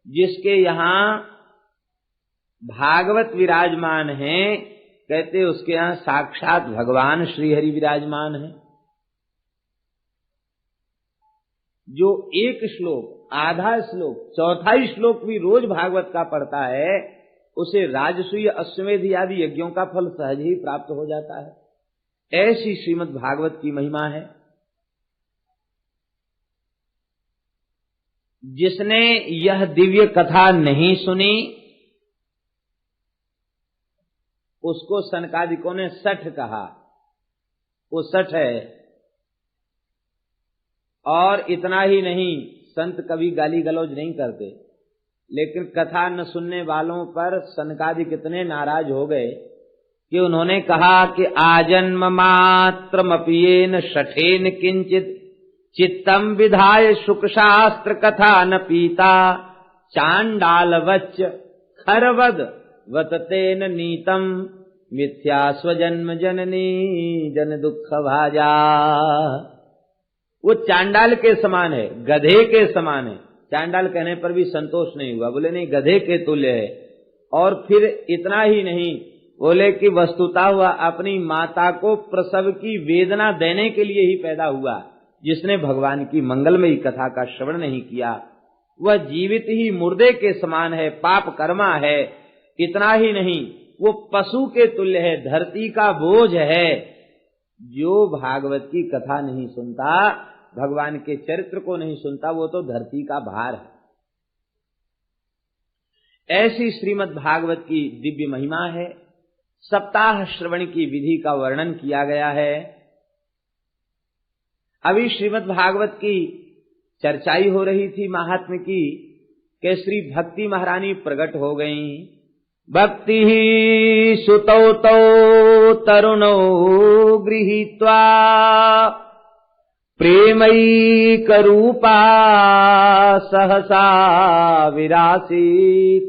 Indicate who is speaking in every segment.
Speaker 1: जिसके यहाँ भागवत विराजमान हैं, कहते उसके यहाँ साक्षात भगवान श्रीहरि विराजमान हैं। जो एक श्लोक, आधा श्लोक, चौथाई श्लोक भी रोज भागवत का पढ़ता है, उसे राजसूय अश्वमेध आदि यज्ञों का फल सहज ही प्राप्त हो जाता है। ऐसी श्रीमद् भागवत की महिमा है। जिसने यह दिव्य कथा नहीं सुनी, उसको सनकादिकों ने सठ कहा। वो सठ है। और इतना ही नहीं, संत कभी गाली गलौज नहीं करते, लेकिन कथा न सुनने वालों पर सनकादिक इतने नाराज हो गए कि उन्होंने कहा कि आजन्म मात्रमपियेन शठेन किंचित चित्तम विधाय शुकशास्त्र कथा न पीता चांडालवच्च खरवद वततेन नीतम मिथ्या स्वजन्म जननी जन दुख भाजा। वो चांडाल के समान है, गधे के समान है। चांडाल कहने पर भी संतोष नहीं हुआ, बोले नहीं, गधे के तुल्य है। और फिर इतना ही नहीं, बोले कि वस्तुतः हुआ अपनी माता को प्रसव की वेदना देने के लिए ही पैदा हुआ। जिसने भगवान की मंगलमयी कथा का श्रवण नहीं किया, वह जीवित ही मुर्दे के समान है, पाप कर्मा है। इतना ही नहीं, वो पशु के तुल्य है, धरती का बोझ है। जो भागवत की कथा नहीं सुनता, भगवान के चरित्र को नहीं सुनता, वो तो धरती का भार है। ऐसी श्रीमद् भागवत की दिव्य महिमा है। सप्ताह श्रवण की विधि का वर्णन किया गया है। अभी श्रीमद् भागवत की चर्चाई हो रही थी महात्म्य की, कि श्री भक्ति महारानी प्रकट हो गईं। भक्ति सुतौ तौ तरुणौ गृहीत्वा प्रेमैकरूपा सहसा विरासीत्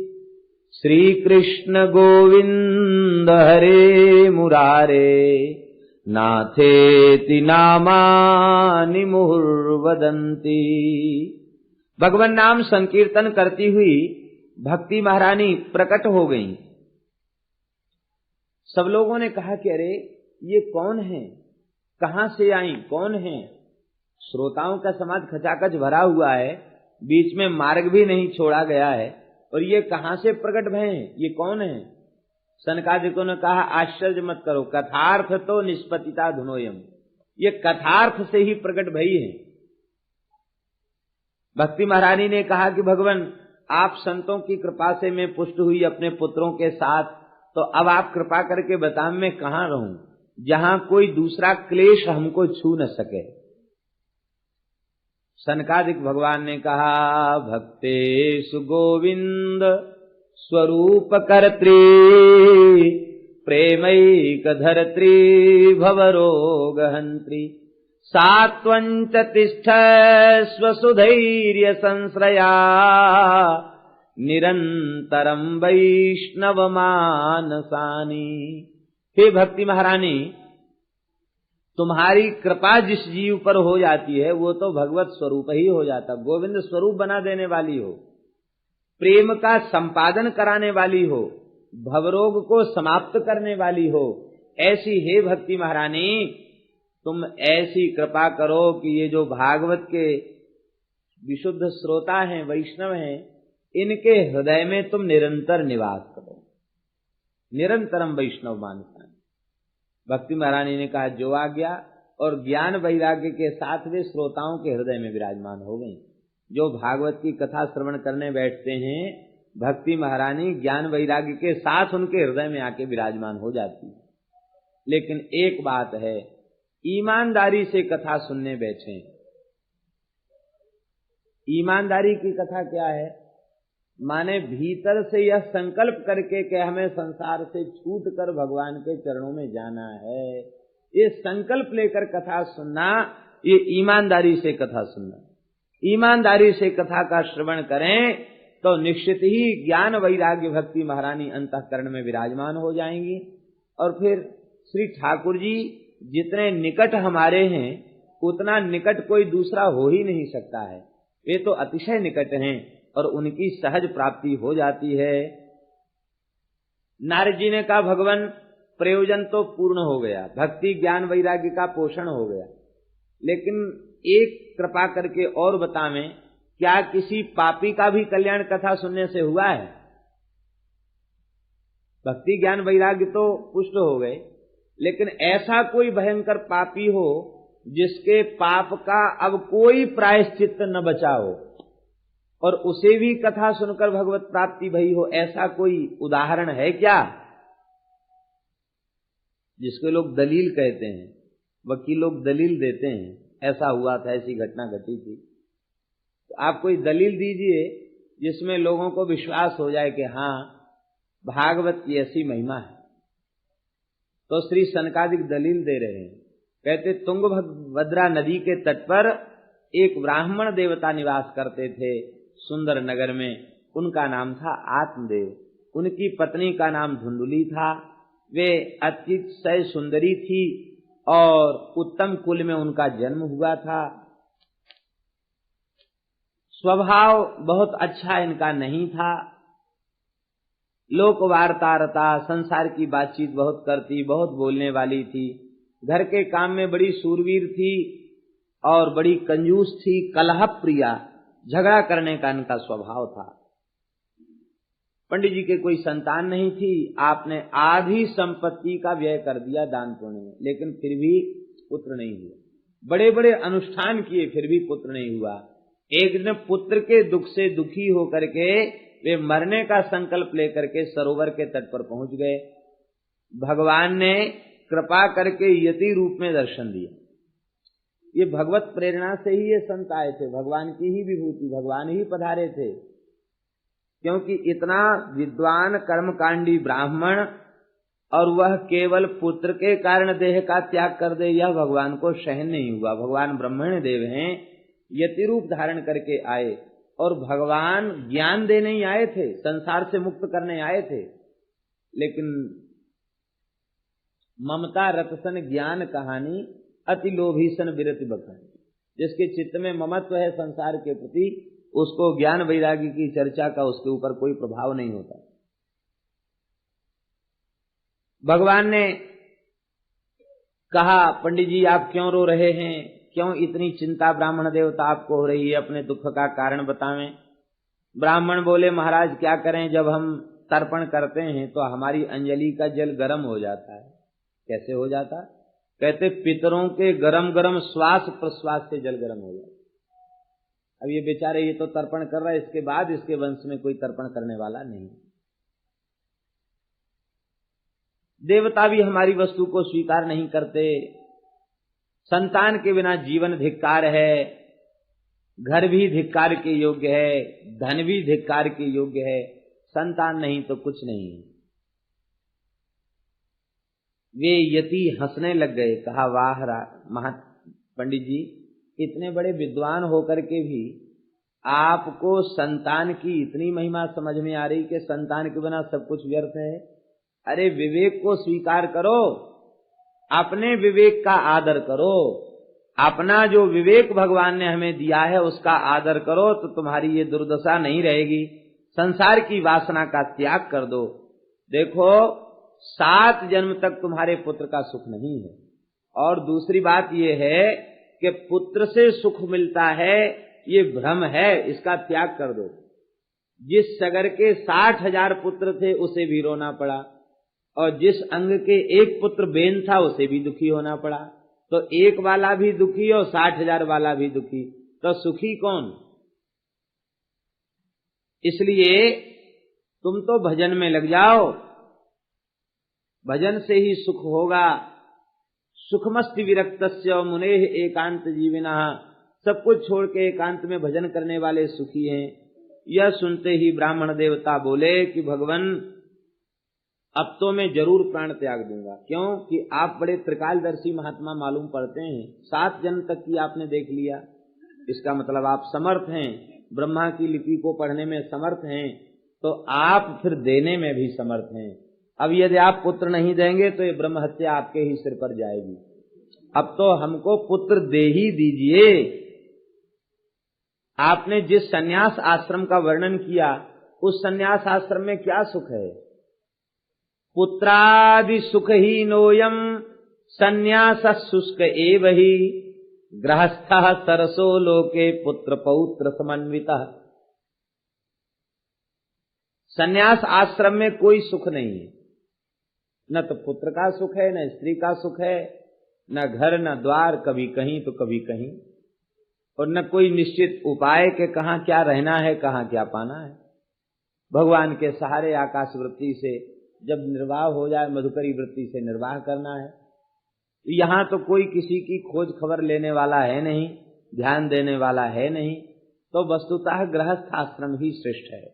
Speaker 1: श्रीकृष्ण गोविंद हरे मुरारे नाथेति नामानि मुहुर्वदन्ति। भगवान नाम संकीर्तन करती हुई भक्ति महारानी प्रकट हो गईं। सब लोगों ने कहा कि अरे ये कौन है, कहां से आई, कौन है। श्रोताओं का समाज खचाखच भरा हुआ है, बीच में मार्ग भी नहीं छोड़ा गया है, और ये कहां से प्रकट भये, ये कौन है। सनकादिकों ने कहा आश्चर्य मत करो, कथार्थ तो निष्पतिता धुनोयम, ये कथार्थ से ही प्रकट भई है। भक्ति महारानी ने कहा कि भगवान आप संतों की कृपा से मैं पुष्ट हुई अपने पुत्रों के साथ, तो अब आप कृपा करके बता मैं कहां रहूं जहां कोई दूसरा क्लेश हमको छू न सके। सनकादिक भगवान ने कहा भक्तेषु गोविंद स्वरूप कर्त्री प्रेमैक धर्त्री भवरोगहंत्री सात्वंच तिष्ठस्व सुधैर्य संश्रया निरंतरम वैष्णव मानसानी। हे भक्ति महारानी, तुम्हारी कृपा जिस जीव पर हो जाती है वो तो भगवत स्वरूप ही हो जाता, गोविंद स्वरूप बना देने वाली हो, प्रेम का संपादन कराने वाली हो, भवरोग को समाप्त करने वाली हो। ऐसी हे भक्ति महारानी, तुम ऐसी कृपा करो कि ये जो भागवत के विशुद्ध श्रोता हैं, वैष्णव हैं, इनके हृदय में तुम निरंतर निवास करो। निरंतरम वैष्णव मानसा। भक्ति महारानी ने कहा जो आज्ञा, और ज्ञान वैराग्य के साथ वे श्रोताओं के हृदय में विराजमान हो गई। जो भागवत की कथा श्रवण करने बैठते हैं, भक्ति महारानी ज्ञान वैराग्य के साथ उनके हृदय में आके विराजमान हो जाती है। लेकिन एक बात है, ईमानदारी से कथा सुनने बैठे। ईमानदारी की कथा क्या है, माने भीतर से यह संकल्प करके कि हमें संसार से छूट कर भगवान के चरणों में जाना है, ये संकल्प लेकर कथा सुनना, ये ईमानदारी से कथा सुनना। ईमानदारी से कथा का श्रवण करें तो निश्चित ही ज्ञान वैराग्य भक्ति महारानी अंतःकरण में विराजमान हो जाएंगी। और फिर श्री ठाकुर जी जितने निकट हमारे हैं, उतना निकट कोई दूसरा हो ही नहीं सकता है। वे तो अतिशय निकट हैं और उनकी सहज प्राप्ति हो जाती है। नारद जी ने कहा भगवान प्रयोजन तो पूर्ण हो गया, भक्ति ज्ञान वैराग्य का पोषण हो गया, लेकिन एक कृपा करके और बतावें, क्या किसी पापी का भी कल्याण कथा सुनने से हुआ है? भक्ति ज्ञान वैराग्य तो पुष्ट हो गए, लेकिन ऐसा कोई भयंकर पापी हो जिसके पाप का अब कोई प्रायश्चित्त न बचा हो और उसे भी कथा सुनकर भगवत प्राप्ति भई हो, ऐसा कोई उदाहरण है क्या? जिसके लोग दलील कहते हैं, वकील लोग दलील देते हैं, ऐसा हुआ था, ऐसी घटना घटी थी। तो आप कोई दलील दीजिए जिसमें लोगों को विश्वास हो जाए कि हाँ भागवत की ऐसी महिमा है। तो श्री सनकादिक दलील दे रहे हैं, कहते तुंगभद्रा नदी के तट पर एक ब्राह्मण देवता निवास करते थे सुंदर नगर में। उनका नाम था आत्मदेव, उनकी पत्नी का नाम धुंधुली था। वे अतिशय सुंदरी थी और उत्तम कुल में उनका जन्म हुआ था। स्वभाव बहुत अच्छा इनका नहीं था, लोक वार्ता रता, संसार की बातचीत बहुत करती, बहुत बोलने वाली थी, घर के काम में बड़ी सूरवीर थी और बड़ी कंजूस थी, कलह प्रिया, झगड़ा करने का इनका स्वभाव था। पंडित जी के कोई संतान नहीं थी, आपने आधी संपत्ति का व्यय कर दिया दान पुण्य में, लेकिन फिर भी पुत्र नहीं हुआ। बड़े बड़े अनुष्ठान किए फिर भी पुत्र नहीं हुआ। एक दिन पुत्र के दुख से दुखी होकर के वे मरने का संकल्प लेकर के सरोवर के तट पर पहुंच गए। भगवान ने कृपा करके यति रूप में दर्शन दिया। ये भगवत प्रेरणा से ही ये संत आए थे, भगवान की ही विभूति, भगवान ही पधारे थे। क्योंकि इतना विद्वान कर्मकांडी ब्राह्मण और वह केवल पुत्र के कारण देह का त्याग कर दे, यह भगवान को सहन नहीं हुआ। भगवान ब्रह्मण्य देव हैं, यति रूप धारण करके आए और भगवान ज्ञान देने ही आए थे, संसार से मुक्त करने आए थे, लेकिन ममता रतसन ज्ञान कहानी अति लोभी सन विरति बखानी। जिसके चित्त में ममत्व है संसार के प्रति, उसको ज्ञान वैराग्य की चर्चा का उसके ऊपर कोई प्रभाव नहीं होता। भगवान ने कहा पंडित जी आप क्यों रो रहे हैं, क्यों इतनी चिंता ब्राह्मण देवता आपको हो रही है, अपने दुख का कारण बतावें। ब्राह्मण बोले महाराज क्या करें, जब हम तर्पण करते हैं तो हमारी अंजलि का जल गर्म हो जाता है। कैसे हो जाता? कहते पितरों के गरम गरम श्वास प्रश्वास से जल गर्म हो जाता। अब ये बेचारे ये तो तर्पण कर रहा है, इसके बाद इसके वंश में कोई तर्पण करने वाला नहीं। देवता भी हमारी वस्तु को स्वीकार नहीं करते। संतान के बिना जीवन धिक्कार है, घर भी धिक्कार के योग्य है, धन भी धिक्कार के योग्य है, संतान नहीं तो कुछ नहीं। वे यति हंसने लग गए। कहा वाह पंडित जी, इतने बड़े विद्वान होकर के भी आपको संतान की इतनी महिमा समझ में आ रही कि संतान के बिना सब कुछ व्यर्थ है। अरे विवेक को स्वीकार करो, अपने विवेक का आदर करो, अपना जो विवेक भगवान ने हमें दिया है उसका आदर करो, तो तुम्हारी ये दुर्दशा नहीं रहेगी। संसार की वासना का त्याग कर दो। देखो 7 जन्म तक तुम्हारे पुत्र का सुख नहीं है। और दूसरी बात ये है कि पुत्र से सुख मिलता है, ये भ्रम है, इसका त्याग कर दो। जिस सगर के 60,000 पुत्र थे उसे भी रोना पड़ा, और जिस अंग के एक पुत्र बेन था उसे भी दुखी होना पड़ा। तो एक वाला भी दुखी और 60,000 वाला भी दुखी, तो सुखी कौन? इसलिए तुम तो भजन में लग जाओ, भजन से ही सुख होगा। सुखमस्ति विरक्तस्य मुनेः एकांत जीविनः। सब कुछ छोड़ के एकांत में भजन करने वाले सुखी हैं। यह सुनते ही ब्राह्मण देवता बोले कि भगवान अब तो मैं जरूर प्राण त्याग दूंगा। क्यों कि आप बड़े त्रिकालदर्शी महात्मा मालूम पड़ते हैं, 7 जन्म तक की आपने देख लिया, इसका मतलब आप समर्थ हैं, ब्रह्मा की लिपि को पढ़ने में समर्थ हैं, तो आप फिर देने में भी समर्थ हैं। अब यदि आप पुत्र नहीं देंगे तो ये ब्रह्म हत्या आपके ही सिर पर जाएगी। अब तो हमको पुत्र दे ही दीजिए। आपने जिस सन्यास आश्रम का वर्णन किया उस सन्यास आश्रम में क्या सुख है? पुत्रादि सुख ही नोयम सन्यास शुष्क एव ही गृहस्थः सरसो लोके पुत्र पौत्र समन्वितः। सन्यास आश्रम में कोई सुख नहीं है, न तो पुत्र का सुख है, न स्त्री का सुख है, न घर न द्वार, कभी कहीं तो कभी कहीं, और न कोई निश्चित उपाय के कहाँ क्या रहना है, कहाँ क्या पाना है। भगवान के सहारे आकाश वृत्ति से जब निर्वाह हो जाए, मधुकरी वृत्ति से निर्वाह करना है। यहां तो कोई किसी की खोज खबर लेने वाला है नहीं, ध्यान देने वाला है नहीं, तो वस्तुतः गृहस्थ आश्रम ही श्रेष्ठ है।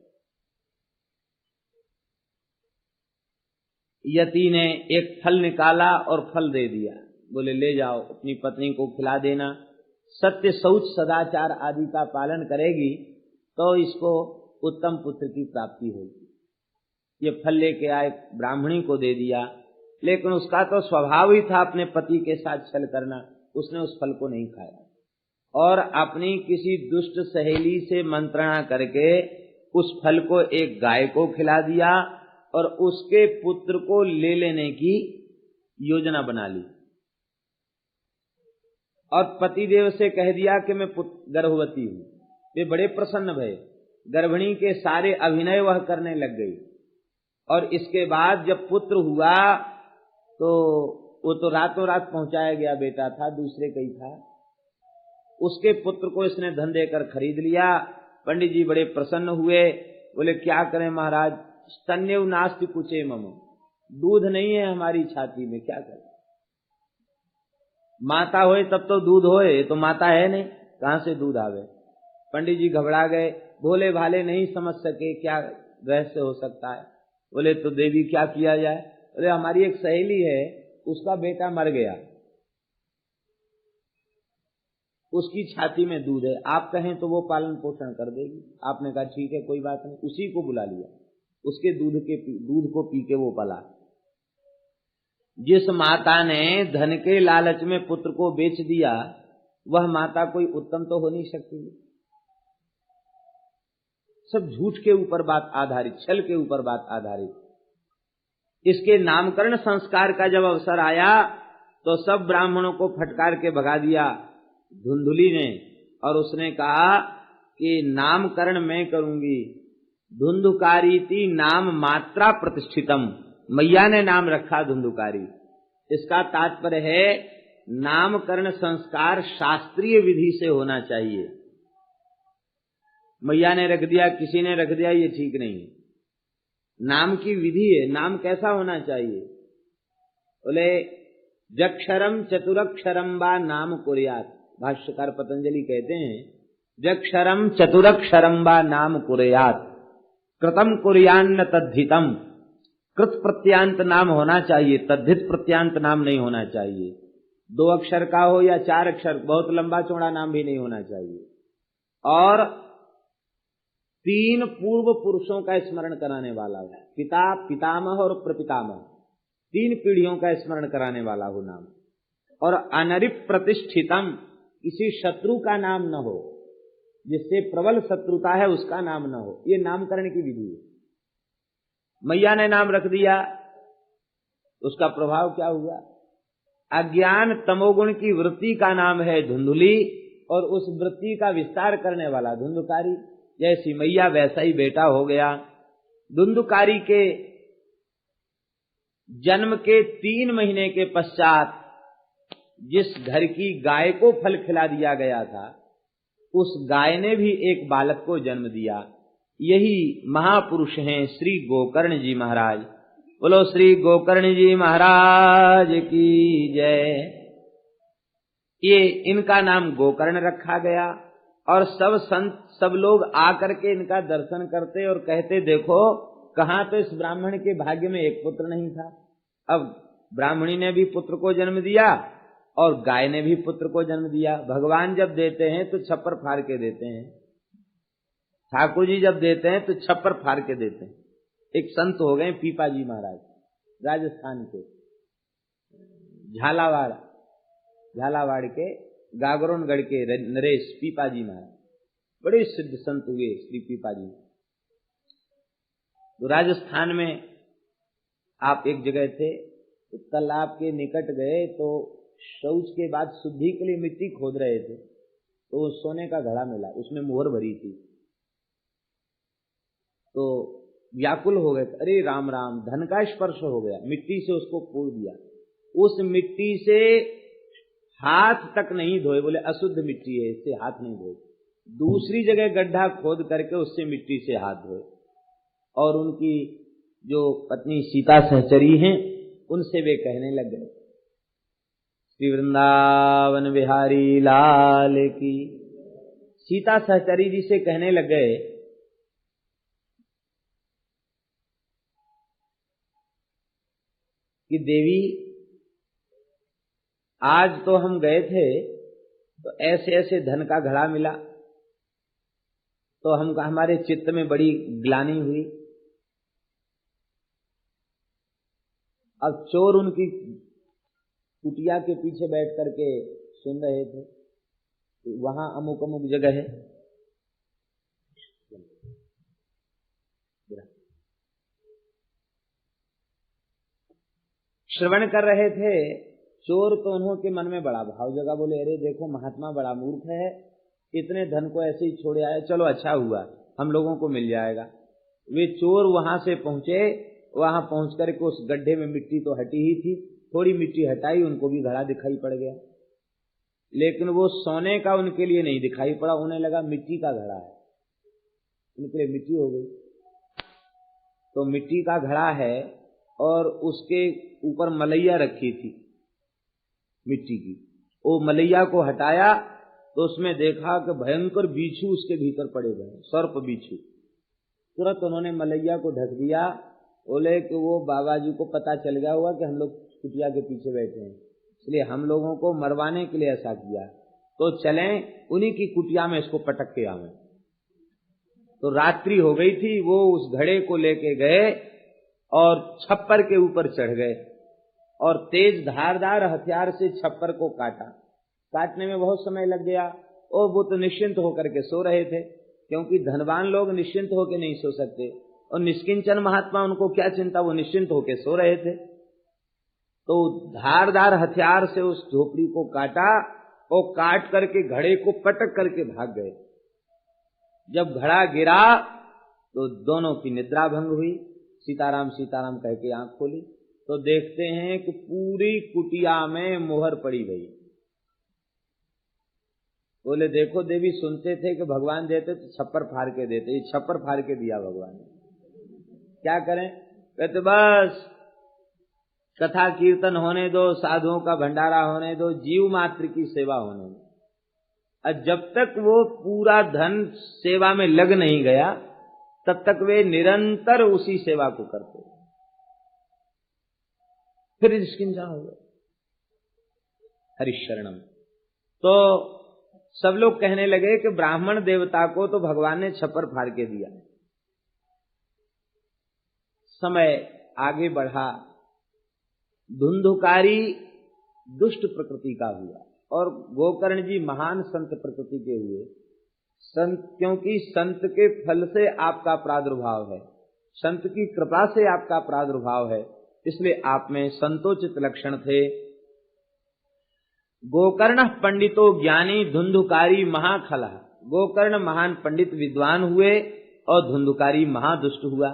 Speaker 1: यति ने एक फल निकाला और फल दे दिया, बोले ले जाओ अपनी पत्नी को खिला देना, सत्य शौच सदाचार आदि का पालन करेगी तो इसको उत्तम पुत्र की प्राप्ति होगी। ये फल लेके आए, ब्राह्मणी को दे दिया, लेकिन उसका तो स्वभाव ही था अपने पति के साथ छल करना, उसने उस फल को नहीं खाया और अपनी किसी दुष्ट सहेली से मंत्रणा करके उस फल को एक गाय को खिला दिया और उसके पुत्र को ले लेने की योजना बना ली और पतिदेव से कह दिया कि मैं गर्भवती हूं। वे बड़े प्रसन्न भये, गर्भिणी के सारे अभिनय वह करने लग गई और इसके बाद जब पुत्र हुआ तो वो तो रातों रात पहुंचाया गया बेटा था, दूसरे का ही था। उसके पुत्र को इसने धन देकर खरीद लिया। पंडित जी बड़े प्रसन्न हुए, बोले क्या करें महाराज, स्तन्यव नास्ति कुचे मम, दूध नहीं है हमारी छाती में, क्या करें। माता होए तब तो दूध होए, तो माता है नहीं, कहां से दूध आवे। पंडित जी घबरा गए, भोले भाले नहीं समझ सके क्या रहस्य हो सकता है। बोले तो देवी क्या किया जाए। बोले हमारी एक सहेली है, उसका बेटा मर गया, उसकी छाती में दूध है, आप कहें तो वो पालन पोषण कर देगी। आपने कहा ठीक है कोई बात नहीं, उसी को बुला लिया, उसके दूध को पी के वो पला। जिस माता ने धन के लालच में पुत्र को बेच दिया वह माता कोई उत्तम तो हो नहीं सकती। सब झूठ के ऊपर बात आधारित, छल के ऊपर बात आधारित। इसके नामकरण संस्कार का जब अवसर आया तो सब ब्राह्मणों को फटकार के भगा दिया धुंधुली ने, और उसने कहा कि नामकरण मैं करूंगी। धुंधुकारीति नाम मात्रा प्रतिष्ठितम, मैया ने नाम रखा धुंधुकारी। इसका तात्पर्य है नामकरण संस्कार शास्त्रीय विधि से होना चाहिए। मैया ने रख दिया, किसी ने रख दिया, ये ठीक नहीं है। नाम की विधि है, नाम कैसा होना चाहिए। बोले जक्षरम चतुरक्षरम बा नाम कुर्यात, भाष्यकार पतंजलि कहते हैं जक्षरम चतुरक्षरम बा नाम कुर्यात कृतम कुर्यान्न तद्धितम। कृत प्रत्यांत नाम होना चाहिए, तद्धित प्रत्यांत नाम नहीं होना चाहिए। 2 अक्षर का हो या 4 अक्षर, बहुत लंबा चौड़ा नाम भी नहीं होना चाहिए। और 3 पूर्व पुरुषों का स्मरण कराने वाला हो, पिता, पितामह और प्रपितामह, 3 पीढ़ियों का स्मरण कराने वाला हो नाम। और अनरिप प्रतिष्ठितम, किसी शत्रु का नाम न हो, जिससे प्रबल शत्रुता है उसका नाम न हो। ये नामकरण की विधि है। मैया ने नाम रख दिया, उसका प्रभाव क्या हुआ। अज्ञान तमोगुण की वृत्ति का नाम है धुंधुली और उस वृत्ति का विस्तार करने वाला धुंधुकारी। जैसी मैया वैसा ही बेटा हो गया। धुंधुकारी के जन्म के 3 महीने के पश्चात जिस घर की गाय को फल खिला दिया गया था उस गाय ने भी एक बालक को जन्म दिया। यही महापुरुष हैं श्री गोकर्ण जी महाराज। बोलो श्री गोकर्ण जी महाराज की जय। ये इनका नाम गोकर्ण रखा गया और सब संत सब लोग आकर के इनका दर्शन करते और कहते देखो कहाँ तो इस ब्राह्मण के भाग्य में एक पुत्र नहीं था, अब ब्राह्मणी ने भी पुत्र को जन्म दिया और गाय ने भी पुत्र को जन्म दिया। भगवान जब देते हैं तो छप्पर फाड़ के देते हैं, ठाकुर जी जब देते हैं तो छप्पर फाड़ के देते हैं। एक संत हो गए पीपा जी महाराज, राजस्थान के झालावाड़ के गागरोनगढ़ के नरेश पीपा जी महाराज बड़े सिद्ध संत हुए श्री पीपा जी। तो राजस्थान में आप एक जगह थे, तो तालाब के निकट गए, तो शौच के बाद शुद्धि के लिए मिट्टी खोद रहे थे, तो सोने का घड़ा मिला, उसमें मोहर भरी थी। तो व्याकुल हो गए, अरे राम राम, धन का स्पर्श हो गया, मिट्टी से उसको खोद दिया। उस मिट्टी से हाथ तक नहीं धोए, बोले अशुद्ध मिट्टी है, इससे हाथ नहीं धोए। दूसरी जगह गड्ढा खोद करके उससे मिट्टी से हाथ धोए। और उनकी जो पत्नी सीता सहचरी हैं, उनसे वे कहने लग गए, श्री वृंदावन बिहारी लाल की। सीता सहचरी जी से कहने लग गए कि देवी, आज तो हम गए थे, तो ऐसे ऐसे धन का घड़ा मिला, तो हमारे चित्त में बड़ी ग्लानि हुई। अब चोर उनकी कुटिया के पीछे बैठ करके सुन रहे थे, वहां अमुक अमुक जगह है, श्रवण कर रहे थे। चोर तो उन्हों के मन में बड़ा भाव जगा, बोले अरे देखो महात्मा बड़ा मूर्ख है, इतने धन को ऐसे ही छोड़े आए, चलो अच्छा हुआ हम लोगों को मिल जाएगा। वे चोर वहां से पहुंचे, वहां पहुंच करके उस गड्ढे में मिट्टी तो हटी ही थी, थोड़ी मिट्टी हटाई, उनको भी घड़ा दिखाई पड़ गया, लेकिन वो सोने का उनके लिए नहीं दिखाई पड़ा, उन्हें लगा मिट्टी का घड़ा है, उनके लिए मिट्टी हो गई। तो मिट्टी का घड़ा है और उसके ऊपर मलैया रखी थी मिट्टी की, वो मलैया को हटाया तो उसमें देखा कि भयंकर बिच्छू उसके भीतर पड़े हुए, सर्प बिच्छू। तुरंत उन्होंने मलैया को ढक दिया, बोले कि वो बाबा जी को पता चल गया हुआ कि हम लोग कुटिया के पीछे बैठे हैं, इसलिए हम लोगों को मरवाने के लिए ऐसा किया, तो चलें उन्हीं की कुटिया में इसको पटक के आवे। तो रात्रि हो गई थी, वो उस घड़े को लेके गए और छप्पर के ऊपर चढ़ गए और तेज धारदार हथियार से छप्पर को काटा। काटने में बहुत समय लग गया, और वो तो निश्चिंत होकर के सो रहे थे, क्योंकि धनवान लोग निश्चिंत होकर नहीं सो सकते, और निष्किंचन महात्मा उनको क्या चिंता, वो निश्चिंत होकर सो रहे थे। तो धारदार हथियार से उस झोपड़ी को काटा और काट करके घड़े को पटक करके भाग गए। जब घड़ा गिरा तो दोनों की निद्रा भंग हुई, सीताराम सीताराम कह के आंख खोली तो देखते हैं कि पूरी कुटिया में मोहर पड़ी गई। बोले देखो देवी, सुनते थे कि भगवान देते तो छप्पर फाड़ के देते, ये छप्पर फाड़ के दिया भगवान ने, क्या करें। कहते बस कथा कीर्तन होने दो, साधुओं का भंडारा होने दो, जीव मात्र की सेवा होने दो। और जब तक वो पूरा धन सेवा में लग नहीं गया, तब तक वे निरंतर उसी सेवा को करते, फिर निष्किंचा हो गए। हरिशरणम। तो सब लोग कहने लगे कि ब्राह्मण देवता को तो भगवान ने छप्पर फाड़ के दिया। समय आगे बढ़ा, धुंधुकारी दुष्ट प्रकृति का हुआ और गोकर्ण जी महान संत प्रकृति के हुए। संत, क्योंकि संत के फल से आपका प्रादुर्भाव है, संत की कृपा से आपका प्रादुर्भाव है, इसलिए आप में संतोचित लक्षण थे। गोकर्ण पंडितो ज्ञानी धुंधुकारी महाखला। गोकर्ण महान पंडित विद्वान हुए और धुंधुकारी महादुष्ट हुआ।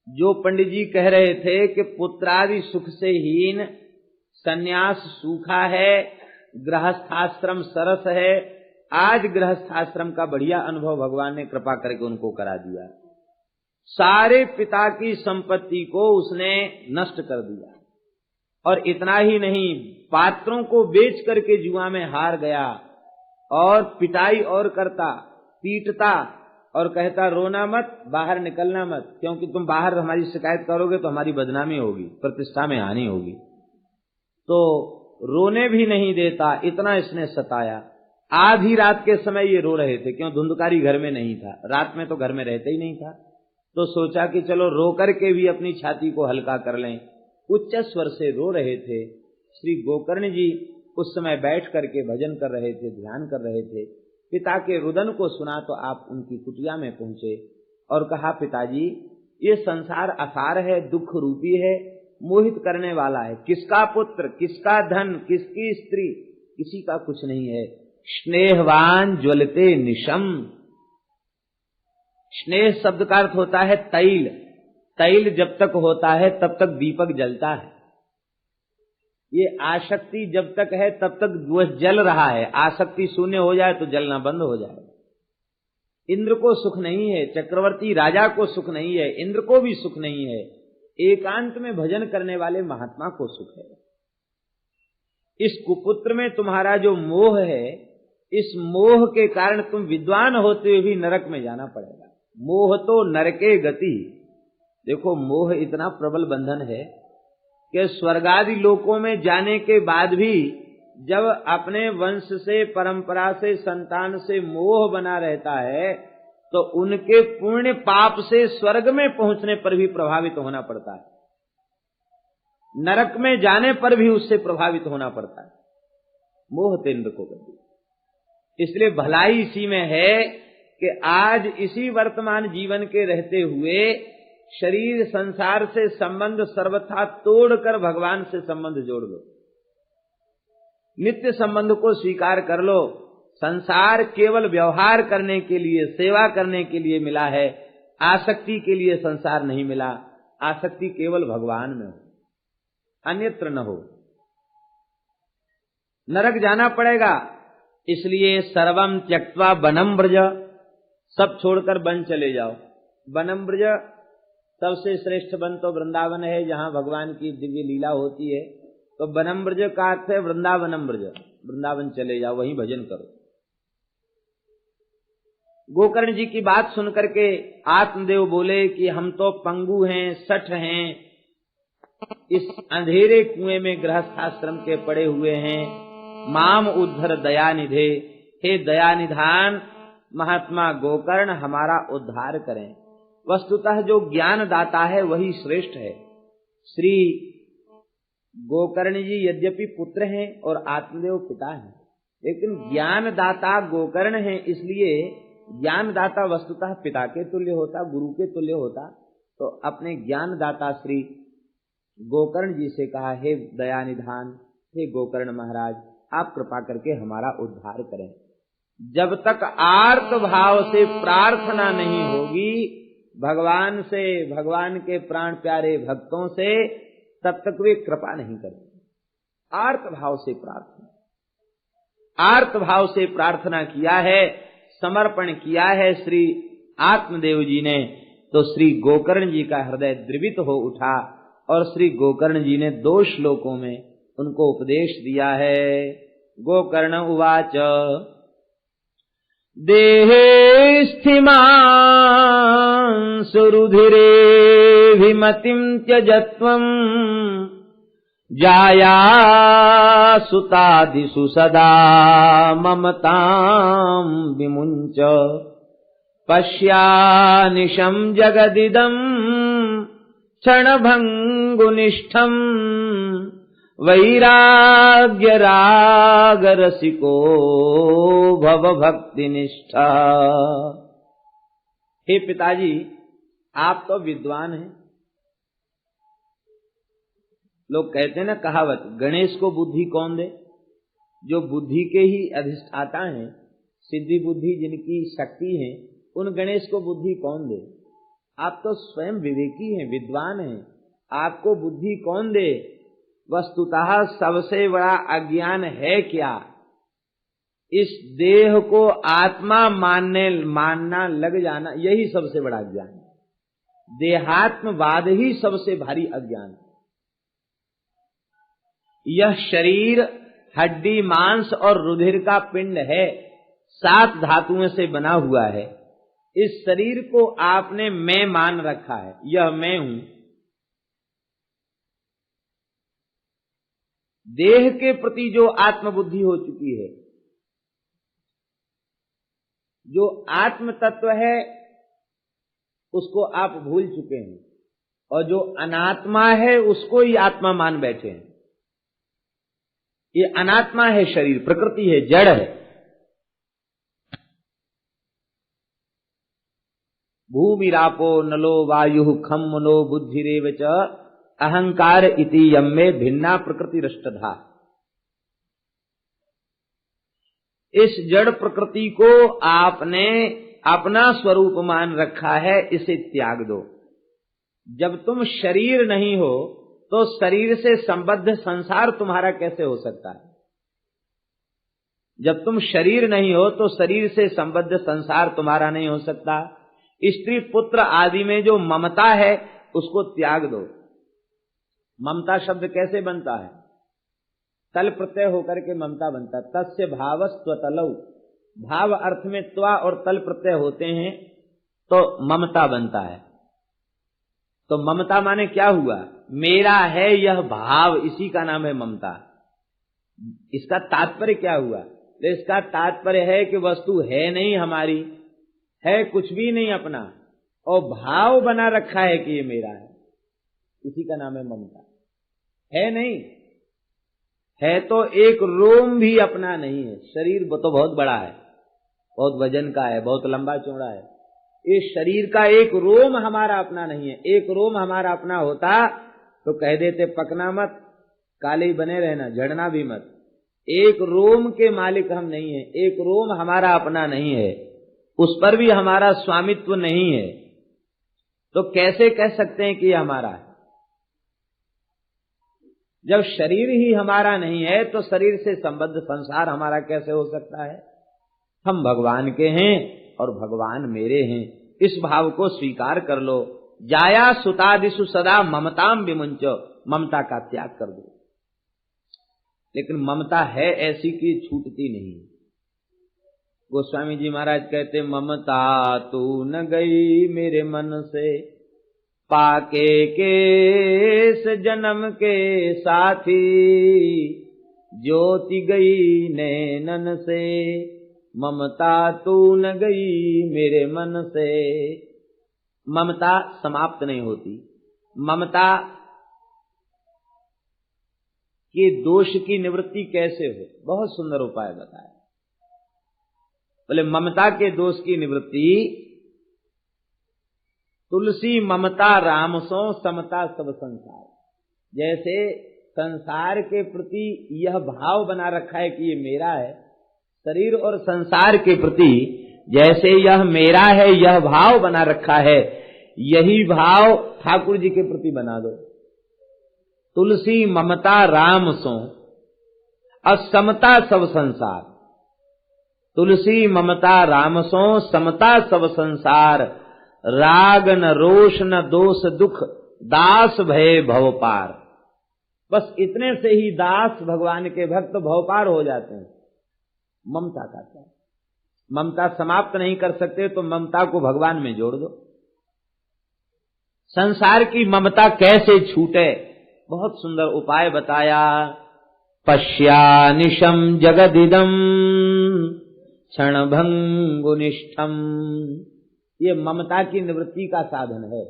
Speaker 1: जो पंडित जी कह रहे थे कि पुत्रादि सुख से हीन, सन्यास सूखा है, गृहस्थाश्रम सरस है, आज गृहस्थाश्रम का बढ़िया अनुभव भगवान ने कृपा करके उनको करा दिया। सारे पिता की संपत्ति को उसने नष्ट कर दिया, और इतना ही नहीं, पात्रों को बेच करके जुआ में हार गया और पिटाई और करता, पीटता और कहता रोना मत, बाहर निकलना मत, क्योंकि तुम बाहर हमारी शिकायत करोगे तो हमारी बदनामी होगी, प्रतिष्ठा में हानि होगी। तो रोने भी नहीं देता, इतना इसने सताया। आधी रात के समय ये रो रहे थे, क्यों धुंधकारी घर में नहीं था, रात में तो घर में रहते ही नहीं था। तो सोचा कि चलो रो करके भी अपनी छाती को हल्का कर लें। उच्च स्वर से रो रहे थे। श्री गोकर्ण जी उस समय बैठ करके भजन कर रहे थे, ध्यान कर रहे थे। पिता के रुदन को सुना तो आप उनकी कुटिया में पहुंचे और कहा, पिताजी ये संसार असार है, दुख रूपी है, मोहित करने वाला है। किसका पुत्र, किसका धन, किसकी स्त्री, किसी का कुछ नहीं है। स्नेहवान ज्वलते निशम। स्नेह शब्द का अर्थ होता है तैल। तैल जब तक होता है तब तक दीपक जलता है। ये आसक्ति जब तक है तब तक वह जल रहा है। आसक्ति शून्य हो जाए तो जलना बंद हो जाए। इंद्र को सुख नहीं है, चक्रवर्ती राजा को सुख नहीं है, इंद्र को भी सुख नहीं है। एकांत में भजन करने वाले महात्मा को सुख है। इस कुपुत्र में तुम्हारा जो मोह है, इस मोह के कारण तुम विद्वान होते हुए भी नरक में जाना पड़ेगा। मोह तो नरके गति। देखो, मोह इतना प्रबल बंधन है कि स्वर्गादि लोकों में जाने के बाद भी जब अपने वंश से, परंपरा से, संतान से मोह बना रहता है तो उनके पुण्य पाप से स्वर्ग में पहुंचने पर भी प्रभावित होना पड़ता है, नरक में जाने पर भी उससे प्रभावित होना पड़ता है। मोह तेंद्र को गति। इसलिए भलाई इसी में है कि आज इसी वर्तमान जीवन के रहते हुए शरीर संसार से संबंध सर्वथा तोड़कर भगवान से संबंध जोड़ लो। नित्य संबंध को स्वीकार कर लो। संसार केवल व्यवहार करने के लिए, सेवा करने के लिए मिला है। आसक्ति के लिए संसार नहीं मिला। आसक्ति केवल भगवान में हो, अन्यत्र न हो। नरक जाना पड़ेगा। इसलिए सर्वम त्यक्त्वा वनम ब्रज, सब छोड़कर वन चले जाओ। वनम ब्रज, सबसे श्रेष्ठ वन तो वृंदावन है, जहां भगवान की दिव्य लीला होती है। तो वनम ब्रज का अर्थ है वृंदावनम ब्रज। वृंदावन चले जाओ, वहीं भजन करो। गोकर्ण जी की बात सुनकर के आत्मदेव बोले कि हम तो पंगु हैं, सठ हैं, इस अंधेरे कुएं में गृहस्थाश्रम के पड़े हुए हैं। माम उद्धर दयानिधे, हे दयानिधान महात्मा गोकर्ण हमारा उद्धार करें। वस्तुतः जो ज्ञान दाता है वही श्रेष्ठ है। श्री गोकर्ण जी यद्यपि पुत्र हैं और आत्मदेव पिता हैं, लेकिन ज्ञान दाता गोकर्ण हैं। इसलिए ज्ञान दाता वस्तुतः पिता के तुल्य होता, गुरु के तुल्य होता। तो अपने ज्ञान दाता श्री गोकर्ण जी से कहा, हे दयानिधान, हे गोकर्ण महाराज, आप कृपा करके हमारा उद्धार करें। जब तक आर्त भाव से प्रार्थना नहीं होगी भगवान से, भगवान के प्राण प्यारे भक्तों से, तब तक वे कृपा नहीं करेंगे। आर्त भाव से प्रार्थना, आर्त भाव से प्रार्थना किया है, समर्पण किया है श्री आत्मदेव जी ने। तो श्री गोकर्ण जी का हृदय द्रवित हो उठा और श्री गोकर्ण जी ने 2 श्लोकों में उनको उपदेश दिया है। गोकर्ण उवाच देहे स्थिमां सुरुधिरे विमतिं त्यजत्वं जाया सुतादिषु सदा ममतां विमुञ्च पश्यानिशं जगदिदं क्षणभङ्गुनिष्ठम् वैराग्य राग रसिको भव भक्ति निष्ठा। हे पिताजी, आप तो विद्वान हैं। लोग कहते हैं ना कहावत, गणेश को बुद्धि कौन दे? जो बुद्धि के ही अधिष्ठाता हैं, सिद्धि बुद्धि जिनकी शक्ति है, उन गणेश को बुद्धि कौन दे? आप तो स्वयं विवेकी हैं, विद्वान हैं, आपको बुद्धि कौन दे? वस्तुतः सबसे बड़ा अज्ञान है क्या? इस देह को आत्मा मानना लग जाना, यही सबसे बड़ा अज्ञान है। देहात्मवाद ही सबसे भारी अज्ञान है। यह शरीर हड्डी मांस और रुधिर का पिंड है, 7 धातुओं से बना हुआ है। इस शरीर को आपने मैं मान रखा है, यह मैं हूं। देह के प्रति जो आत्मबुद्धि हो चुकी है, जो आत्म तत्व है, उसको आप भूल चुके हैं, और जो अनात्मा है उसको ही आत्मा मान बैठे हैं। ये अनात्मा है, शरीर प्रकृति है, जड़ है। भूमिरापो नलो वायु खम मनो बुद्धिरेव च अहंकार इति यम में भिन्ना प्रकृति रष्टधा। इस जड़ प्रकृति को आपने अपना स्वरूप मान रखा है, इसे त्याग दो। जब तुम शरीर नहीं हो तो शरीर से संबद्ध संसार तुम्हारा कैसे हो सकता है? जब तुम शरीर नहीं हो तो शरीर से संबद्ध संसार तुम्हारा नहीं हो सकता। स्त्री पुत्र आदि में जो ममता है उसको त्याग दो। ममता शब्द कैसे बनता है? तल प्रत्यय होकर के ममता बनता। तस्य भावस्त्वतलौ, भाव अर्थ में त्वा और तल प्रत्यय होते हैं तो ममता बनता है। तो ममता माने क्या हुआ? मेरा है यह भाव, इसी का नाम है ममता। इसका तात्पर्य क्या हुआ? इसका तात्पर्य है कि वस्तु है नहीं हमारी, है कुछ भी नहीं अपना, और भाव बना रखा है कि ये मेरा है, इसी का नाम है ममता। है नहीं, है तो एक रोम भी अपना नहीं है। शरीर तो बहुत बड़ा है, बहुत वजन का है, बहुत लंबा चौड़ा है। इस शरीर का एक रोम हमारा अपना नहीं है। एक रोम हमारा अपना होता तो कह देते पकना मत, काले ही बने रहना, झड़ना भी मत। एक रोम के मालिक हम नहीं है, एक रोम हमारा अपना नहीं है, उस पर भी हमारा स्वामित्व नहीं है। तो कैसे कह सकते हैं कि हमारा है? जब शरीर ही हमारा नहीं है तो शरीर से संबद्ध संसार हमारा कैसे हो सकता है? हम भगवान के हैं और भगवान मेरे हैं, इस भाव को स्वीकार कर लो। जाया सुतादिषु सदा ममताम विमुंचो, ममता का त्याग कर दो। लेकिन ममता है ऐसी कि छूटती नहीं। गोस्वामी जी महाराज कहते, ममता तू न गई मेरे मन से, पाके केस जन्म के साथी, ज्योति गई नैनन से, ममता तू न गई मेरे मन से। ममता समाप्त नहीं होती। ममता के दोष की निवृत्ति कैसे हो? बहुत सुंदर उपाय बताया। बोले ममता के दोष की निवृत्ति, तुलसी ममता राम सो समता सब संसार। जैसे संसार के प्रति यह भाव बना रखा है कि ये मेरा है, शरीर और संसार के प्रति जैसे यह मेरा है यह भाव बना रखा है, यही भाव ठाकुर जी के प्रति बना दो। तुलसी ममता राम सो असमता सब संसार। तुलसी ममता राम सो समता सब संसार, राग न रोष न दोष दुख, दास भय भव पार। बस इतने से ही दास भगवान के भक्त भवपार हो जाते हैं। ममता का क्या? ममता समाप्त नहीं कर सकते तो ममता को भगवान में जोड़ दो। संसार की ममता कैसे छूटे? बहुत सुंदर उपाय बताया। पश्यानिशम जगदिदम क्षणभंगुनिष्ठम, ये ममता की निवृत्ति का साधन है।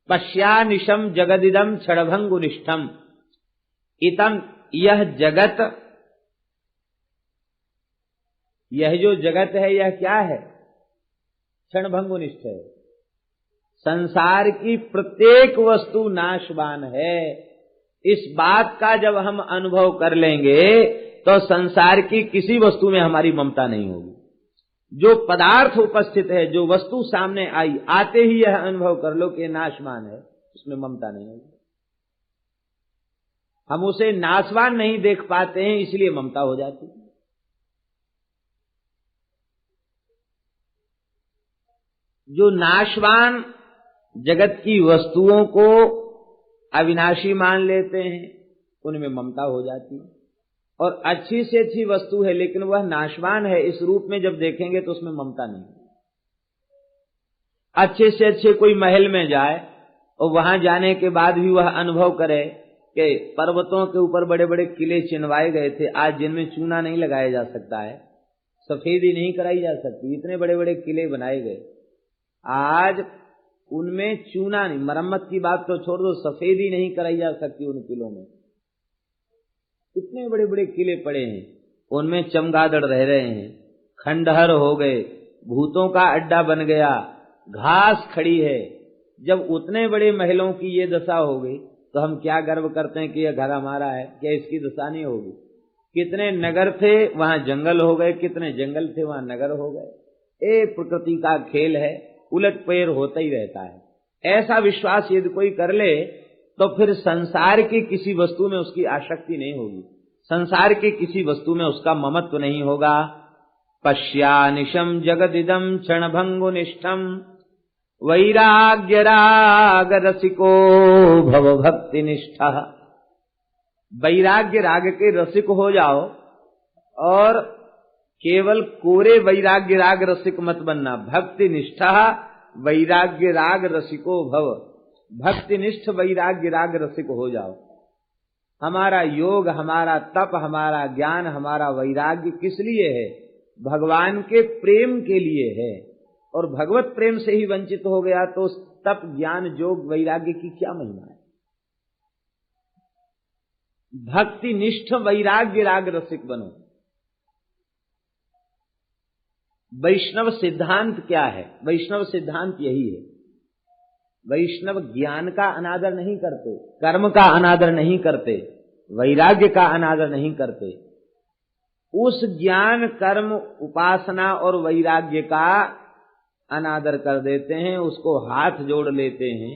Speaker 1: पश्यानिशम जगदिदम क्षणभंगुनिष्ठम। इतम, यह जगत, यह जो जगत है यह क्या है? क्षणभंगुनिष्ठ है। संसार की प्रत्येक वस्तु नाशवान है। इस बात का जब हम अनुभव कर लेंगे तो संसार की किसी वस्तु में हमारी ममता नहीं होगी। जो पदार्थ उपस्थित है, जो वस्तु सामने आई, आते ही यह अनुभव कर लो कि नाशवान है, उसमें ममता नहीं होगी। हम उसे नाशवान नहीं देख पाते हैं, इसलिए ममता हो जाती है। जो नाशवान जगत की वस्तुओं को अविनाशी मान लेते हैं, उनमें ममता हो जाती है। और अच्छी से अच्छी वस्तु है लेकिन वह नाशवान है, इस रूप में जब देखेंगे तो उसमें ममता नहीं। अच्छे से अच्छे कोई महल में जाए और वहां जाने के बाद भी वह अनुभव करे कि पर्वतों के ऊपर बड़े बड़े किले चिनवाए गए थे, आज जिनमें चूना नहीं लगाया जा सकता है, सफेदी नहीं कराई जा सकती, इतने बड़े बड़े किले बनाए गए, आज उनमें चूना नहीं, मरम्मत की बात तो छोड़ दो, सफेदी नहीं कराई जा सकती उन किलों में। इतने बड़े बड़े किले पड़े हैं, उनमें चमगादड़ रह रहे हैं, खंडहर हो गए, भूतों का अड्डा बन गया, घास खड़ी है। जब उतने बड़े महलों की ये दशा हो गई तो हम क्या गर्व करते हैं कि यह घर हमारा है? क्या इसकी दशा नहीं होगी? कितने नगर थे वहां जंगल हो गए, कितने जंगल थे वहां नगर हो गए। ये प्रकृति का खेल है, उलट पैर होता ही रहता है। ऐसा विश्वास यदि कोई कर ले तो फिर संसार की किसी वस्तु में उसकी आसक्ति नहीं होगी, संसार की किसी वस्तु में उसका ममत्व नहीं होगा। पश्यानिशम जगदिदम क्षणभंगु निष्ठम वैराग्य राग रसिको भव भक्ति निष्ठा। वैराग्य राग के रसिक हो जाओ और केवल कोरे वैराग्य राग रसिक मत बनना। भक्ति निष्ठा वैराग्य राग रसिको भव, भक्ति निष्ठ वैराग्य राग रसिक हो जाओ। हमारा योग, हमारा तप, हमारा ज्ञान, हमारा वैराग्य किस लिए है? भगवान के प्रेम के लिए है। और भगवत प्रेम से ही वंचित हो गया तो तप, ज्ञान, योग, वैराग्य की क्या महिमा है? भक्ति निष्ठ वैराग्य राग रसिक बनो। वैष्णव सिद्धांत क्या है? वैष्णव सिद्धांत यही है। वैष्णव ज्ञान का अनादर नहीं करते, कर्म का अनादर नहीं करते, वैराग्य का अनादर नहीं करते। उस ज्ञान, कर्म, उपासना और वैराग्य का अनादर कर देते हैं, उसको हाथ जोड़ लेते हैं